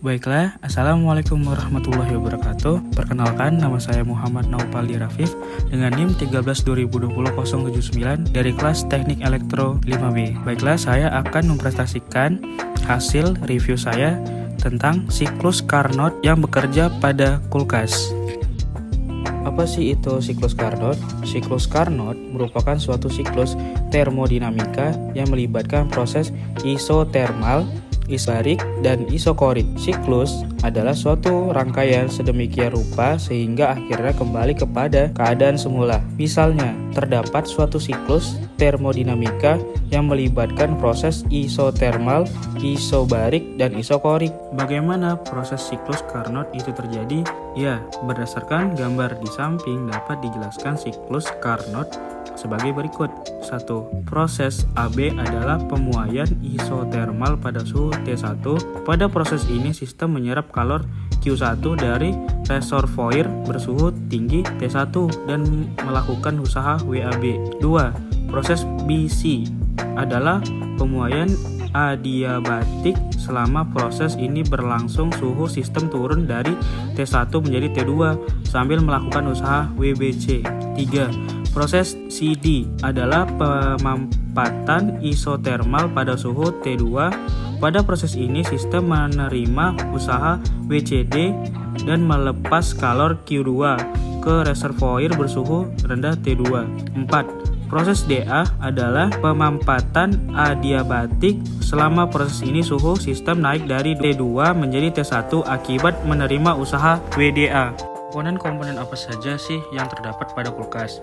Baiklah, Assalamualaikum warahmatullahi wabarakatuh. Perkenalkan, nama saya Muhammad Naupaldi Rafif dengan NIM 13200079 dari kelas Teknik Elektro 5B. Baiklah, saya akan mempresentasikan hasil review saya tentang siklus Carnot yang bekerja pada kulkas. Apa sih itu siklus Carnot? Siklus Carnot merupakan suatu siklus termodinamika yang melibatkan proses isotermal, isobarik, dan isokorik. Siklus adalah suatu rangkaian sedemikian rupa sehingga akhirnya kembali kepada keadaan semula. Misalnya, terdapat suatu siklus termodinamika yang melibatkan proses isotermal, isobarik, dan isokorik. Bagaimana proses siklus Carnot itu terjadi? Ya, berdasarkan gambar di samping dapat dijelaskan siklus Carnot sebagai berikut. 1. Proses AB adalah pemuaian isotermal pada suhu T1. Pada proses ini sistem menyerap kalor Q1 dari reservoir bersuhu tinggi T1 dan melakukan usaha WAB. 2. Proses BC adalah pemuaian adiabatik. Selama proses ini berlangsung, suhu sistem turun dari T1 menjadi T2 sambil melakukan usaha WBC. 3. Proses CD adalah pemampatan isotermal pada suhu T2. Pada proses ini sistem menerima usaha WCD dan melepas kalor Q2 ke reservoir bersuhu rendah T2. 4. Proses DA adalah pemampatan adiabatik. Selama proses ini suhu sistem naik dari T2 menjadi T1 akibat menerima usaha WDA. Komponen-komponen apa saja sih yang terdapat pada kulkas?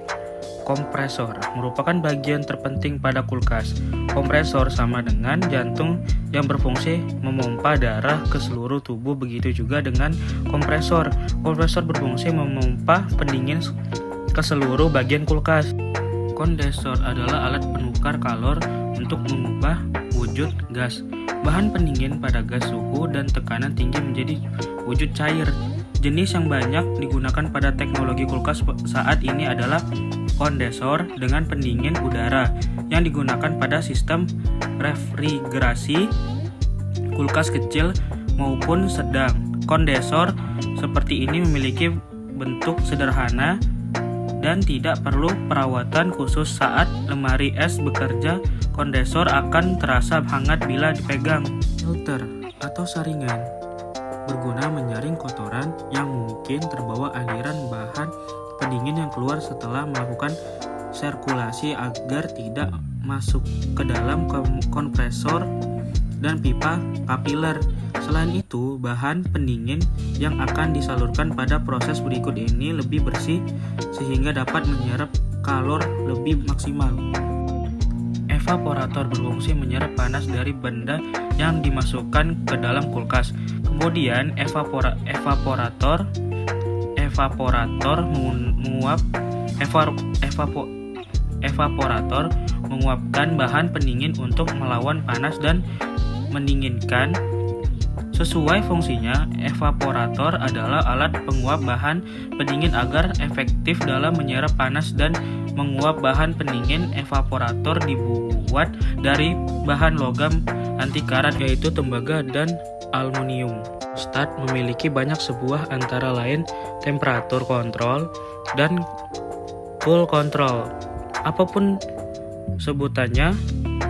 Kompresor merupakan bagian terpenting pada kulkas. Kompresor sama dengan jantung yang berfungsi memompa darah ke seluruh tubuh, begitu juga dengan kompresor. Kompresor berfungsi memompa pendingin ke seluruh bagian kulkas. Kondensor adalah alat penukar kalor untuk mengubah wujud gas. Bahan pendingin pada gas suhu dan tekanan tinggi menjadi wujud cair. Jenis yang banyak digunakan pada teknologi kulkas saat ini adalah kondensor dengan pendingin udara yang digunakan pada sistem refrigerasi, kulkas kecil maupun sedang. Kondensor seperti ini memiliki bentuk sederhana dan tidak perlu perawatan khusus saat lemari es bekerja. Kondensor akan terasa hangat bila dipegang. Filter atau saringan berguna menyaring kotoran yang mungkin terbawa aliran bahan pendingin yang keluar setelah melakukan sirkulasi agar tidak masuk ke dalam kompresor dan pipa kapiler. Selain itu, bahan pendingin yang akan disalurkan pada proses berikut ini lebih bersih sehingga dapat menyerap kalor lebih maksimal. Evaporator berfungsi menyerap panas dari benda yang dimasukkan ke dalam kulkas. Kemudian evaporator menguapkan bahan pendingin untuk melawan panas dan mendinginkan. Sesuai fungsinya, evaporator adalah alat penguap bahan pendingin agar efektif dalam menyerap panas dan menguap bahan pendingin. Evaporator dibuat dari bahan logam anti karat yaitu tembaga dan aluminium. Termostat memiliki banyak sebuah, antara lain temperatur kontrol dan cool control. Apapun sebutannya,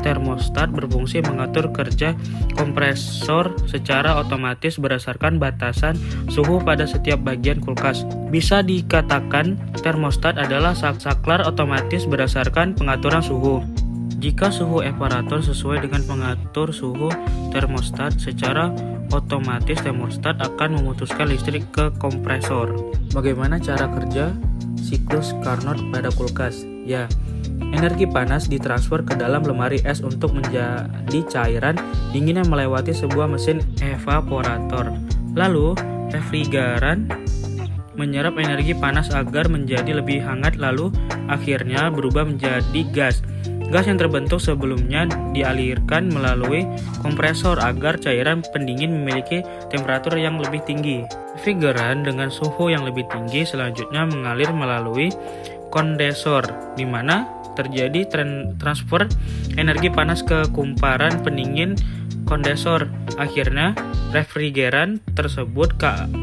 termostat berfungsi mengatur kerja kompresor secara otomatis berdasarkan batasan suhu pada setiap bagian kulkas. Bisa dikatakan termostat adalah saklar otomatis berdasarkan pengaturan suhu. Jika suhu evaporator sesuai dengan pengatur suhu termostat, secara otomatis termostat akan memutuskan listrik ke kompresor. Bagaimana cara kerja siklus Carnot pada kulkas? Ya, energi panas ditransfer ke dalam lemari es untuk menjadi cairan dingin yang melewati sebuah mesin evaporator. Lalu, refrigeran menyerap energi panas agar menjadi lebih hangat, lalu akhirnya berubah menjadi gas. Gas yang terbentuk sebelumnya dialirkan melalui kompresor agar cairan pendingin memiliki temperatur yang lebih tinggi. Refrigeran dengan suhu yang lebih tinggi selanjutnya mengalir melalui kondensor, di mana terjadi transfer energi panas ke kumparan pendingin kondensor. Akhirnya, refrigeran tersebut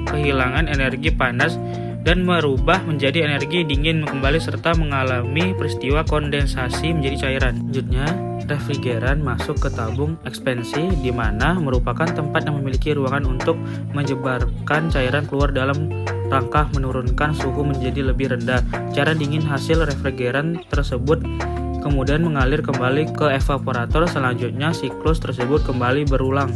kehilangan energi panas dan merubah menjadi energi dingin kembali serta mengalami peristiwa kondensasi menjadi cairan. Selanjutnya, refrigeran masuk ke tabung ekspansi di mana merupakan tempat yang memiliki ruangan untuk menyebarkan cairan keluar dalam rangka menurunkan suhu menjadi lebih rendah. Cairan dingin hasil refrigeran tersebut kemudian mengalir kembali ke evaporator. Selanjutnya, siklus tersebut kembali berulang.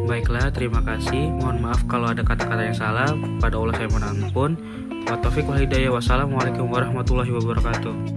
Baiklah, terima kasih. Mohon maaf kalau ada kata-kata yang salah. Pada Allah saya mohon ampun. Wa taufiq wal hidayah. Wassalamualaikum warahmatullahi wabarakatuh.